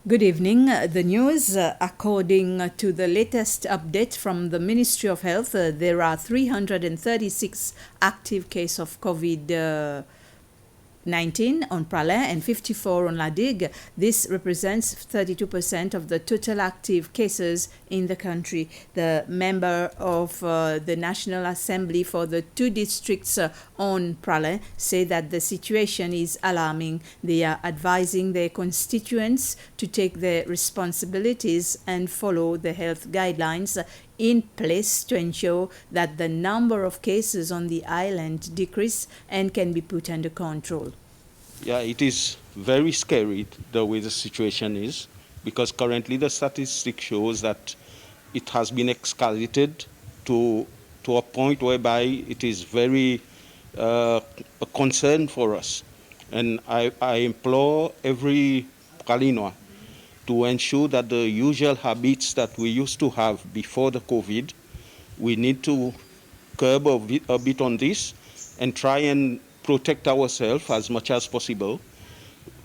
Good evening. The news, according to the latest update from the Ministry of Health, there are 336 active cases of COVID-19 on Praslin and 54 on La Digue. This represents 32% of the total active cases in the country. The member of the National Assembly for the two districts on Praslin say that the situation is alarming. They are advising their constituents to take their responsibilities and follow the health guidelines in place to ensure that the number of cases on the island decrease and can be put under control. Yeah, it is very scary the way the situation is, because currently the statistic shows that it has been escalated to a point whereby it is very a concern for us. And I implore every Pralinois to ensure that the usual habits that we used to have before the COVID, we need to curb a bit on this and try and protect ourselves as much as possible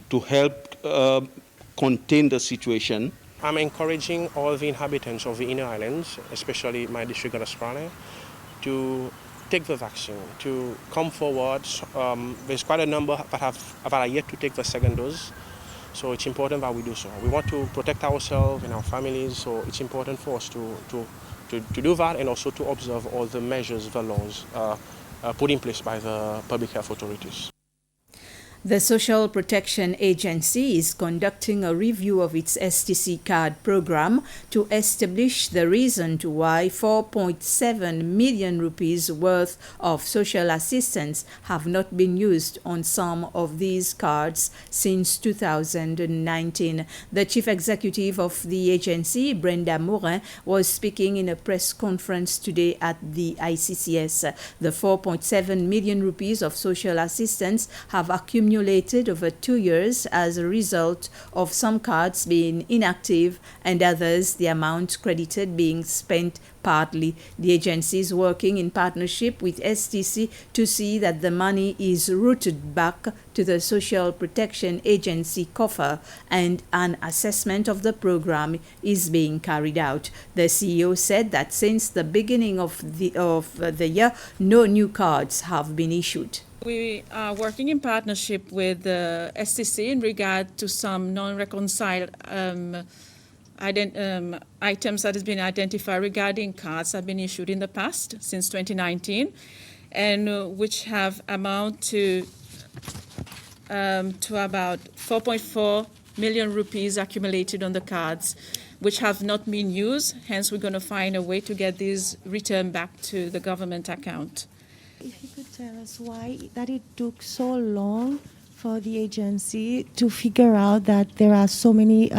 to help contain the situation. I'm encouraging all the inhabitants of the inner islands, especially my district of Praslin, to take the vaccine, to come forward. There's quite a number that are yet to take the second dose. So it's important that we do so. We want to protect ourselves and our families, so it's important for us to do that and also to observe all the measures, the laws put in place by the public health authorities. The Social Protection Agency is conducting a review of its STC card program to establish the reason to why 4.7 million rupees worth of social assistance have not been used on some of these cards since 2019. The chief executive of the agency, Brenda Morin, was speaking in a press conference today at the ICCS. The 4.7 million rupees of social assistance have accumulated over 2 years as a result of some cards being inactive and others the amount credited being spent partly. The agency is working in partnership with STC to see that the money is routed back to the Social Protection Agency coffer and an assessment of the program is being carried out. The CEO said that since the beginning of the year, no new cards have been issued. We are working in partnership with the STC in regard to some non-reconciled items that has been identified regarding cards that have been issued in the past since 2019 and which have amount to about 4.4 million rupees accumulated on the cards which have not been used. Hence, we're going to find a way to get these returned back to the government account. If you could tell us why that it took so long for the agency to figure out that there are so many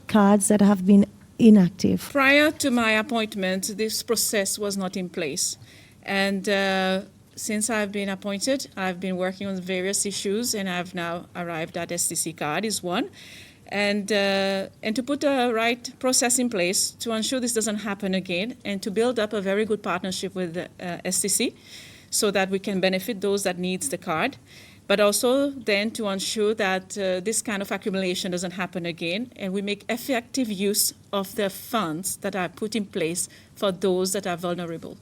cards that have been inactive. Prior to my appointment, this process was not in place. And since I've been appointed, I've been working on various issues and I've now arrived at STC card is one. And to put a right process in place to ensure this doesn't happen again and to build up a very good partnership with the STC so that we can benefit those that needs the card, but also then to ensure that this kind of accumulation doesn't happen again and we make effective use of the funds that are put in place for those that are vulnerable.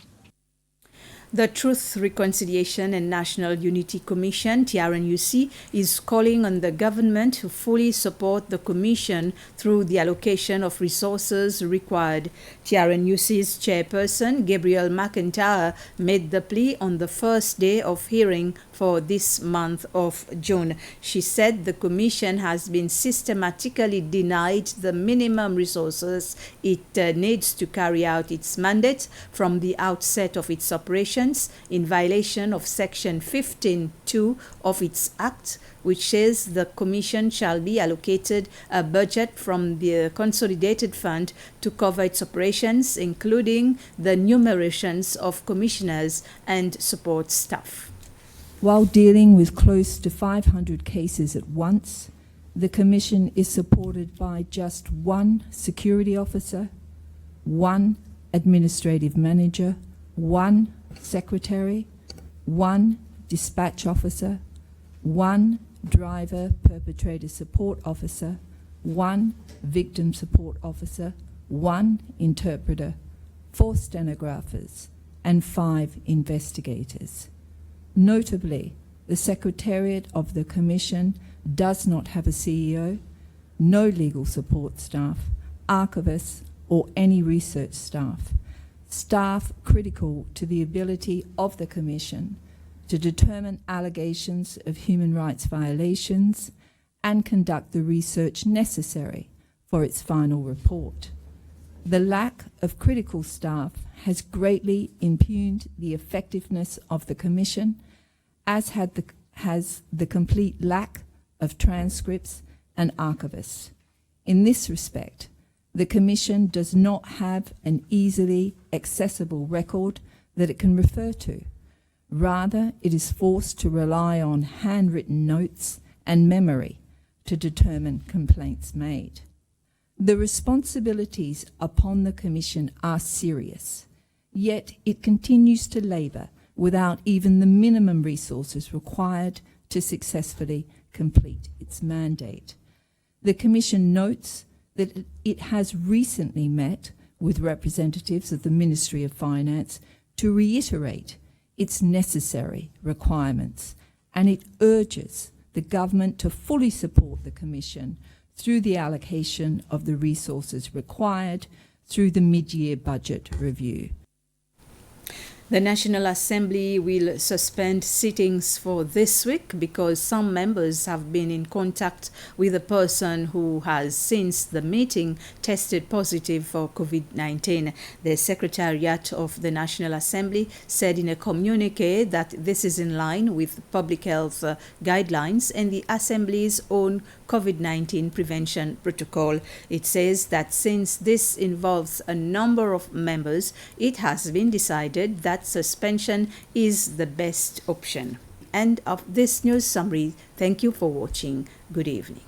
The Truth, Reconciliation and National Unity Commission, TRNUC, is calling on the government to fully support the commission through the allocation of resources required. TRNUC's chairperson, Gabrielle McIntyre, made the plea on the first day of hearing for this month of June. She said the commission has been systematically denied the minimum resources it needs to carry out its mandate from the outset of its operations, in violation of Section 15(2) of its Act, which says the Commission shall be allocated a budget from the Consolidated Fund to cover its operations, including the numerations of commissioners and support staff. While dealing with close to 500 cases at once, the Commission is supported by just one security officer, one administrative manager, one secretary, one dispatch officer, one driver perpetrator support officer, 1 victim support officer, 1 interpreter, 4 stenographers, and 5 investigators. Notably, the Secretariat of the Commission does not have a CEO, no legal support staff, archivists, or any research staff. Staff critical to the ability of the Commission to determine allegations of human rights violations and conduct the research necessary for its final report. The lack of critical staff has greatly impugned the effectiveness of the Commission, as has the complete lack of transcripts and archivists. In this respect, the Commission does not have an easily accessible record that it can refer to. Rather, it is forced to rely on handwritten notes and memory to determine complaints made. The responsibilities upon the Commission are serious, yet it continues to labour without even the minimum resources required to successfully complete its mandate. The Commission notes that it has recently met with representatives of the Ministry of Finance to reiterate its necessary requirements, and it urges the government to fully support the Commission through the allocation of the resources required through the mid-year budget review. The National Assembly will suspend sittings for this week because some members have been in contact with a person who has, since the meeting, tested positive for COVID-19. The Secretariat of the National Assembly said in a communique that this is in line with public health guidelines and the Assembly's own COVID-19 prevention protocol. It says that since this involves a number of members, it has been decided that suspension is the best option. End of this news summary. Thank you for watching. Good evening.